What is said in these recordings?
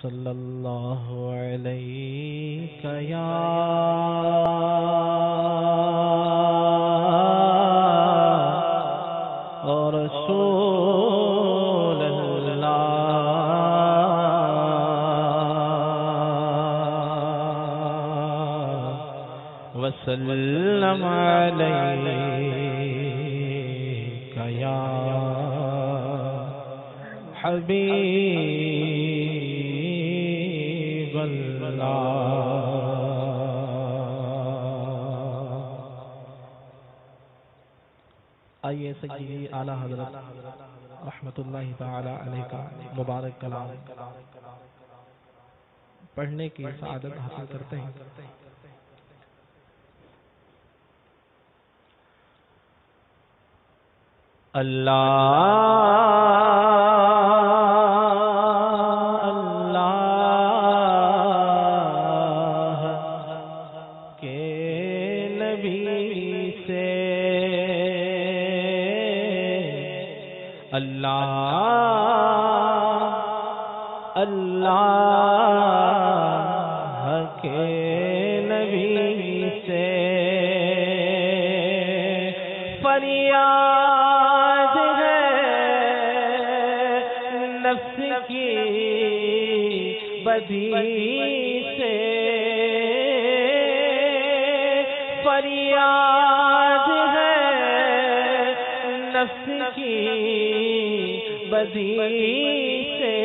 صلی اللہ علیک یا رسول اللہ وسلم علیک یا حبیب آئیے سیدی اعلی حضرت رحمت اللہ تعالی علیہ کا مبارک کلام پڑھنے کی سعادت حاصل کرتے ہیں۔ اللہ کے نبی سے فریاد ہے نفس کی بدی سے، فریاد ہے نفس کی بدی سے،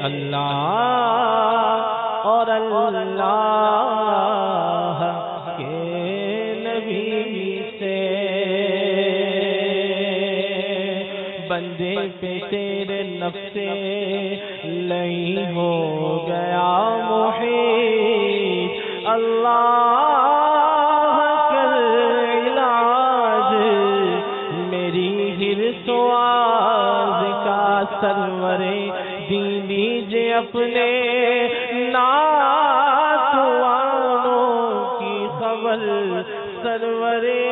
اللہ اور اللہ کے نبی سے، بندے پہ تیرے نفس لئی ہو گیا محیط، اللہ کر علاج میری حرص و آز کا، سرورے دین لیجے اپنے ناتوانوں کی خبر، سرورے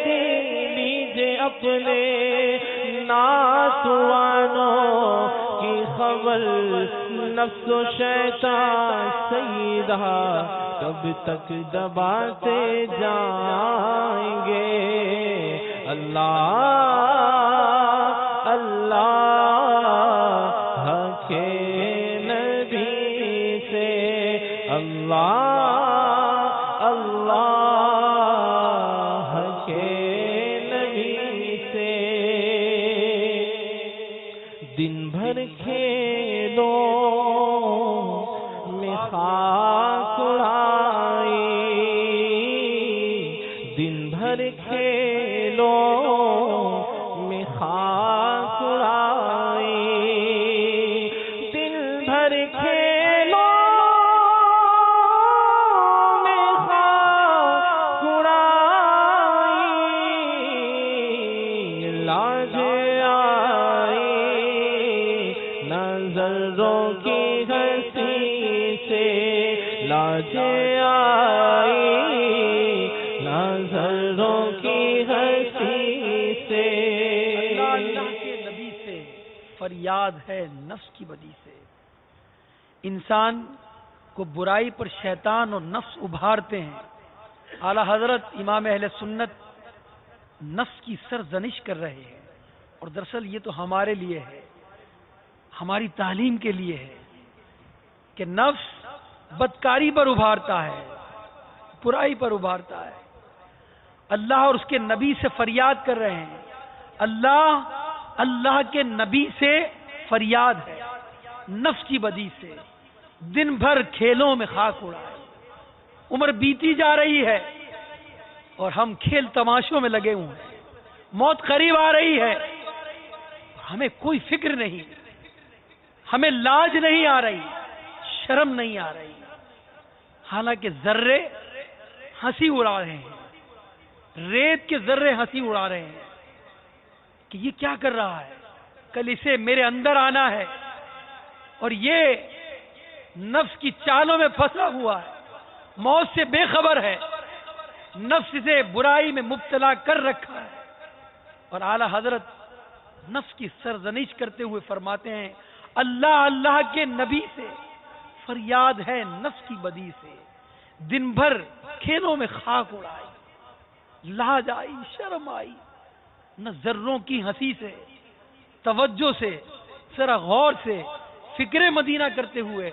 دین لیجے اپنے ناتوانوں کی خبر، نفس و شیطان سیدہ کب تک دباتے جائیں گے، اللہ اللہ کے نبی سے، اللہ اللہ کے نبی سے، دن بھر کھیلوں میں خاک اڑائی، دن بھر کھیلوں میں خاک اڑائی، دن بھر کھیلوں میں خاک اڑائی، لاج آئی نظروں کی ہنسی سے، لاج آئی نظروں کی ہنسی سے، اللہ کے نبی سے فریاد ہے نفس کی بدی سے۔ انسان کو برائی پر شیطان اور نفس ابھارتے ہیں۔ اعلی حضرت امام اہل سنت نفس کی سرزنش کر رہے ہیں، اور دراصل یہ تو ہمارے لیے ہے، ہماری تعلیم کے لیے ہے کہ نفس بدکاری پر ابھارتا ہے، برائی پر ابھارتا ہے۔ اللہ اور اس کے نبی سے فریاد کر رہے ہیں، اللہ اللہ کے نبی سے فریاد ہے نفس کی بدی سے، دن بھر کھیلوں میں خاک اڑائے، عمر بیتی جا رہی ہے اور ہم کھیل تماشوں میں لگے ہوئے ہیں، موت قریب آ رہی ہے، ہمیں کوئی فکر نہیں، ہمیں لاج نہیں آ رہی، شرم نہیں آ رہی، حالانکہ ذرے ہنسی اڑا رہے ہیں، ریت کے ذرے ہنسی اڑا رہے ہیں کہ یہ کیا کر رہا ہے، کل اسے میرے اندر آنا ہے، اور یہ نفس کی چالوں میں پھنسا ہوا ہے، موت سے بے خبر ہے، نفس سے برائی میں مبتلا کر رکھا ہے۔ اور اعلی حضرت نفس کی سرزنش کرتے ہوئے فرماتے ہیں اللہ اللہ کے نبی سے، فریاد ہے نفس کی بدی سے، دن بھر کھیلوں میں خاک اڑائی، لاج آئی شرم آئی نہ ذروں کی ہنسی سے، توجہ سے ذرا غور سے فکر مدینہ کرتے ہوئے،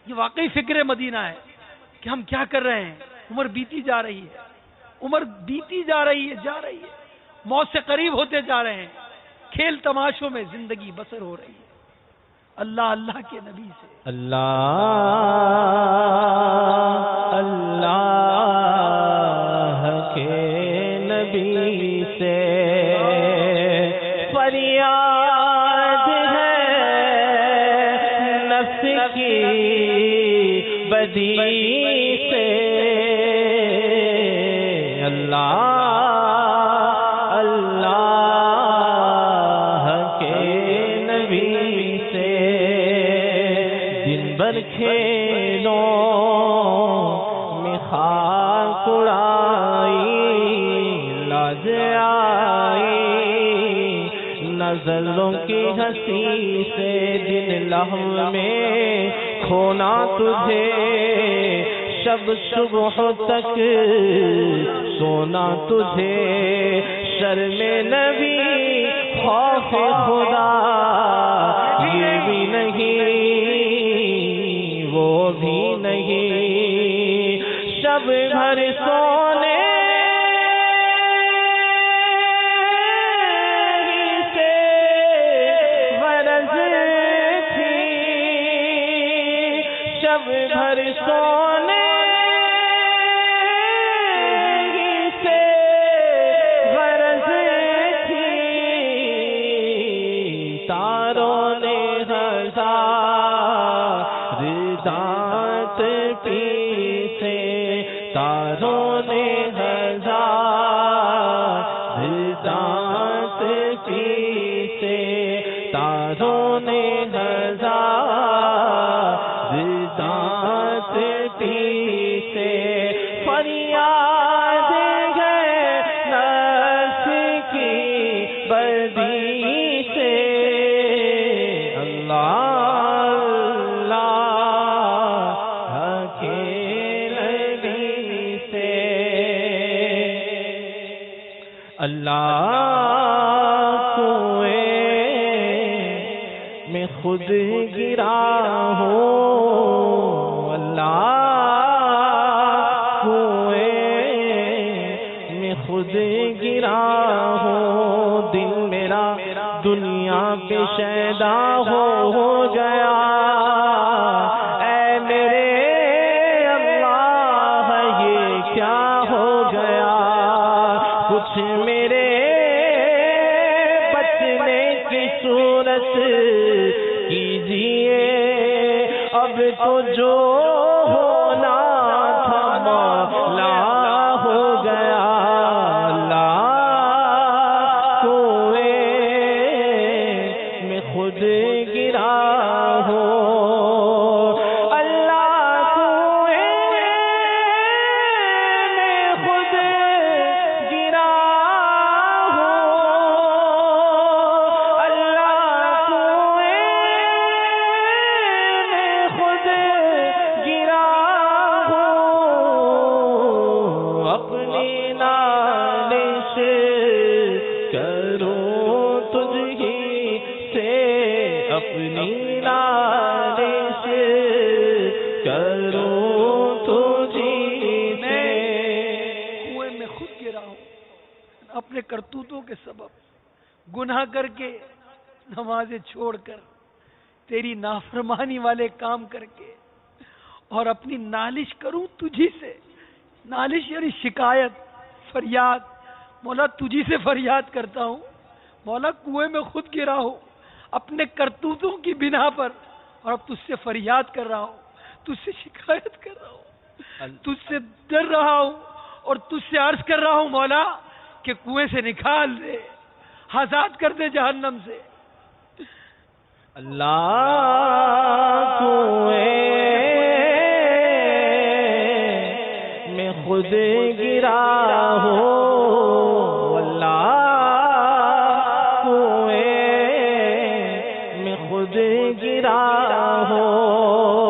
یہ واقعی فکر مدینہ ہے کہ ہم کیا کر رہے ہیں، عمر بیتی جا رہی ہے، عمر بیتی جا رہی ہے، موت سے قریب ہوتے جا رہے ہیں، کھیل تماشوں میں زندگی بسر ہو رہی ہے، اللہ اللہ کے نبی سے اللہ اللہ کے نبی سے فریاد ہے نفس کی بدی سے، اللہ اللہ کے نبی سے دن بھر کھیلوں میں خاک اڑائی، لاج آئی نظروں کی ہنسی سے، دن لہم میں کھونا تجھے، شب صبح تک سونا تجھے، شرم نبی خوف خدا یہ بھی نہیں وہ بھی نہیں، شب بھر سونے سے غرض تھی، شب بھر سونے سے غرض تھی، تاروں نے ہزار دانت پیسے، تاروں نے ہزار دانت پیسے، تاروں نے ہزار دانت پیسے، فریاد ہے نفس کی بدی سے، اللہ اللہ کے نبی سے، اللہ کنویں میں خود گرا ہوں، اللہ کنویں میں خود گرا ہوں، دل میرا دنیا پہ شیدا ہو گیا، اے میرے اللہ یہ کیا ہو گیا، کچھ میرے بچنے کی صورت کیجیے، اب تو جو ہونا تھا مولا ہو گیا، اللہ کنویں میں خود گرا ہو، اللہ کنویں میں خود گرا ہو، اللہ کنویں میں خود گرا ہو، اپنی نالش کروں تجھ ہی سے، اپنی نالش کروں تجھ ہی سے، کنویں میں خود گرا ہوں اپنے کرتوتوں کے سبب، گناہ کر کے نمازیں چھوڑ کر، تیری نافرمانی والے کام کر کے، اور اپنی نالش کروں تجھی سے، نالش یعنی شکایت فریاد، مولا تجھی سے فریاد کرتا ہوں، مولا کنویں میں خود گرا ہوں اپنے کرتوتوں کی بنا پر، اور اب تجھ سے فریاد کر رہا ہوں، تجھ سے شکایت کر رہا ہوں، تجھ سے ڈر رہا ہوں، اور تجھ سے عرض کر رہا ہوں مولا کہ کنویں سے نکال دے، آزاد کر دے جہنم سے، اللہ کنویں میں خود گرا ہو، اللہ کنویں میں خود گرا ہو